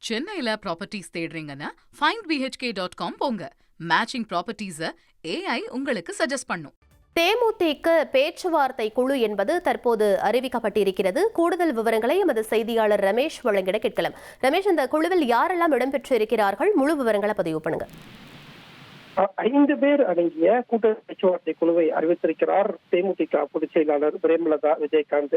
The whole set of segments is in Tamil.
சென்னையில ப்ராப்பர்ட்டிஸ் தேடுறீங்கன்னா findbhk.com போங்க. மேட்சிங் ப்ராப்பர்ட்டிஸ AI உங்களுக்கு சஜஸ்ட் பண்ணும். தேமுதிக பேச்சுவார்த்தை குழு என்பது தற்போது அறிவிக்கப்பட்டிருக்கிறது. கூடுதல் விவரங்களை எமது செய்தியாளர் ரமேஷ் வழங்கிட கேட்கலாம். ரமேஷ், இந்த குழுவில் யாரெல்லாம் இடம்பெற்றிருக்கிறார்கள்? முழு விவரங்களை பதிவு பண்ணுங்க. 5 பேர் அடங்கிய கூட்டணி பேச்சுவார்த்தை குழுவை அறிவித்திருக்கிறார் தேமுதிக பொதுச் செயலாளர் பிரேமலதா விஜயகாந்த்,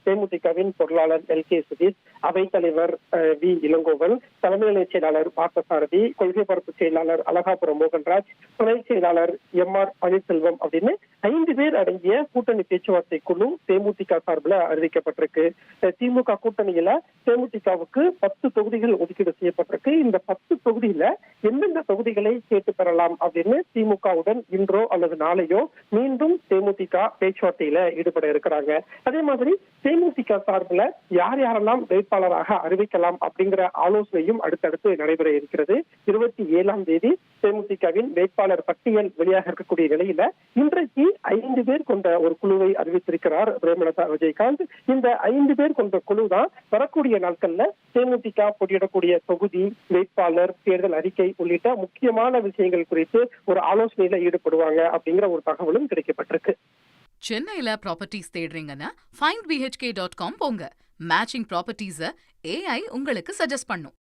தேமுதிகவின் பொருளாளர் LK சுதீஷ், அவைத்தலைவர் வி இளங்கோவன், தலைமை நிலைய செயலாளர் பார்த்தசாரதி, கொள்கை பரப்பு செயலாளர் அழகாபுரம் மோகன்ராஜ், துணை செயலாளர் MR பன்னீர்செல்வம் அப்படின்னு 5 பேர் அடங்கிய கூட்டணி பேச்சுவார்த்தை குழு தேமுதிக சார்பில் அறிவிக்கப்பட்டிருக்கு. திமுக கூட்டணியில தேமுதிகவுக்கு 10 தொகுதிகள் ஒதுக்கீடு செய்யப்பட்டிருக்கு. இந்த 10 தொகுதியில எந்தெந்த தொகுதிகளை கேட்டு பெறலாம் அப்படின்னு திமுகவுடன் இன்றோ அல்லது நாளையோ மீண்டும் தேமுதிக பேச்சுவார்த்தையில ஈடுபட இருக்கிறாங்க. அதே மாதிரி தேமுதிக சார்பில் யார் யாரெல்லாம் வேட்பாளராக அறிவிக்கலாம் அப்படிங்கிற ஆலோசனையும் அடுத்தடுத்து நடைபெற இருக்கிறது. 27ஆம் தேதி தேமுதிகவின் வேட்பாளர் பட்டியல் வெளியாக இருக்கக்கூடிய நிலையில இன்றைக்கு 5 பேர் கொண்ட ஒரு குழுவை அறிவித்திருக்கிறார் பிரேமலதா விஜயகாந்த். இந்த 5 பேர் கொண்ட குழு தான் வரக்கூடிய நாட்கள்ல தேமுதிக போட்டியிடக்கூடிய தொகுதி, வேட்பாளர், தேர்தல் அறிக்கை உள்ளிட்ட முக்கியமான விஷயங்கள் குறித்து ஒரு ஆலோசனையில ஈடுபடுவாங்க அப்படிங்கிற ஒரு தகவலும் கிடைக்கப்பட்டிருக்கு. சென்னையில ப்ராப்பர்ட்டிஸ் தேடுறீங்கன்னா findbhk.com போங்க. மேட்சிங் ப்ராப்பர்ட்டிஸ AI உங்களுக்கு சஜஸ்ட் பண்ணும்.